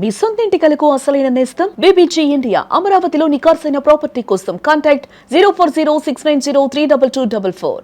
మీ సొంత ఇంటి కలకు అసలైన నేస్తం బీబీజీ ఇండియా. అమరావతిలో నికార్సైన ప్రాపర్టీ కోసం కాంటాక్ట్ 0406903224.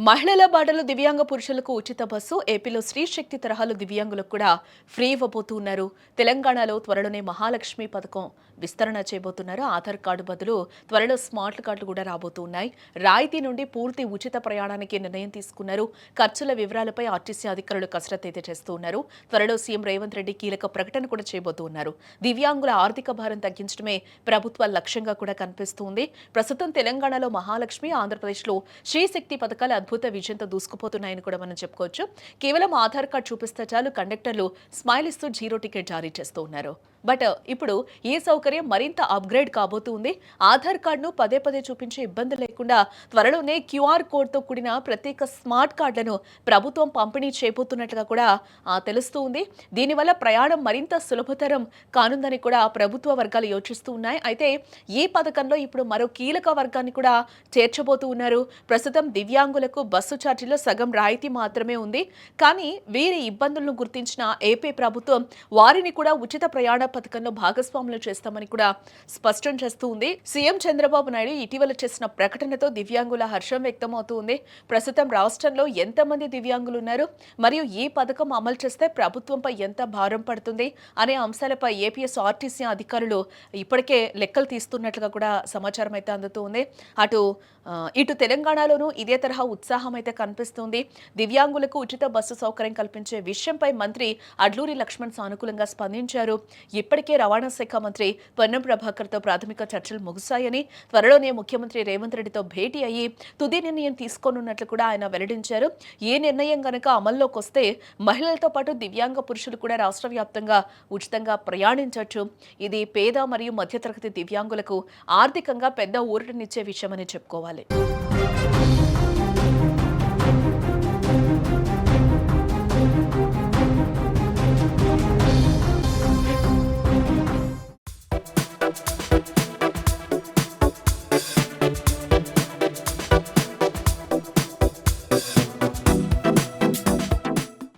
మహిళల బాటలో దివ్యాంగ పురుషులకు ఉచిత బస్సు. ఏపీలో స్త్రీ శక్తి తరహాలో దివ్యాంగులకు కూడా ఫ్రీ ఇవ్వబోతున్నారు. తెలంగాణలో త్వరలోనే మహాలక్ష్మి పథకం విస్తరణ చేయబోతున్నారు. ఆధార్ కార్డు బదులు త్వరలో స్మార్ట్ కార్డులు కూడా రాబోతున్నాయి. రాయితీ నుండి పూర్తి ఉచిత ప్రయాణానికి నిర్ణయం తీసుకున్నారు. ఖర్చుల వివరాలపై ఆర్టీసీ అధికారులు కసరత్తు అయితే చేస్తూ ఉన్నారు. త్వరలో సీఎం రేవంత్ రెడ్డి కీలక ప్రకటన కూడా చేయబోతున్నారు. దివ్యాంగుల ఆర్థిక భారం తగ్గించడమే ప్రభుత్వ లక్ష్యంగా కూడా కనిపిస్తుంది. ప్రస్తుతం తెలంగాణలో మహాలక్ష్మి, ఆంధ్రప్రదేశ్లో శ్రీశక్తి పథకాలు అద్భుత విజయంతో దూసుకుపోతున్నాయని కూడా మనం చెప్పుకోవచ్చు. కేవలం ఆధార్ కార్డు చూపిస్తే చాలు కండక్టర్లు స్మైల్ ఇస్తూ జీరో టికెట్ జారీ చేస్తూ ఉన్నారు. బట్ ఇప్పుడు ఈ సౌకర్యం మరింత అప్గ్రేడ్ కాబోతుంది. ఆధార్ కార్డును పదే పదే చూపించే ఇబ్బంది లేకుండా త్వరలోనే క్యూఆర్ కోడ్తో కూడిన ప్రత్యేక స్మార్ట్ కార్డులను ప్రభుత్వం పంపిణీ చేయబోతున్నట్లుగా కూడా తెలుస్తూ ఉంది. దీనివల్ల ప్రయాణం మరింత సులభతరం కానుందని కూడా ప్రభుత్వ వర్గాలు యోచిస్తూ ఉన్నాయి. అయితే ఈ పథకంలో ఇప్పుడు మరో కీలక వర్గాన్ని కూడా చేర్చబోతూ ఉన్నారు. ప్రస్తుతం దివ్యాంగులకు బస్సు ఛార్జీలో సగం రాయితీ మాత్రమే ఉంది. కానీ వీరి ఇబ్బందులను గుర్తించిన ఏపీ ప్రభుత్వం వారిని కూడా ఉచిత ప్రయాణ పథకంలో భాగస్వాములు చేస్తామని కూడా స్పష్టం చేస్తూ ఉంది. సీఎం చంద్రబాబు నాయుడు ఇటీవల చేసిన ప్రకటనతో దివ్యాంగుల హర్షం వ్యక్తమవుతుంది. ప్రస్తుతం రాష్ట్రంలో ఎంతమంది దివ్యాంగులు ఉన్నారు, మరియు ఈ పథకం అమలు చేస్తే ప్రభుత్వంపై ఎంత భారం పడుతుంది అనే అంశాలపై ఏపీఎస్ ఆర్టీసీ అధికారులు ఇప్పటికే లెక్కలు తీస్తున్నట్లుగా కూడా సమాచారం అయితే అందుతుంది. ఇటు తెలంగాణలోనూ ఇదే తరహా ఉత్సాహం అయితే కనిపిస్తుంది. దివ్యాంగులకు ఉచిత బస్సు సౌకర్యం కల్పించే విషయంపై మంత్రి అడ్లూరి లక్ష్మణ్ సానుకూలంగా స్పందించారు. ఇప్పటికే రవాణా శాఖ మంత్రి పొన్నం ప్రభాకర్తో ప్రాథమిక చర్చలు ముగిశాయని, త్వరలోనే ముఖ్యమంత్రి రేవంత్ రెడ్డితో భేటీ అయ్యి తుది నిర్ణయం తీసుకోనున్నట్లు కూడా ఆయన వెల్లడించారు. ఈ నిర్ణయం గనక అమల్లోకి వస్తే మహిళలతో పాటు దివ్యాంగ పురుషులు కూడా రాష్ట్ర వ్యాప్తంగా ఉచితంగా ప్రయాణించవచ్చు. ఇది పేద మరియు మధ్యతరగతి దివ్యాంగులకు ఆర్థికంగా పెద్ద ఊరటనిచ్చే విషయమని చెప్పుకోవాలి.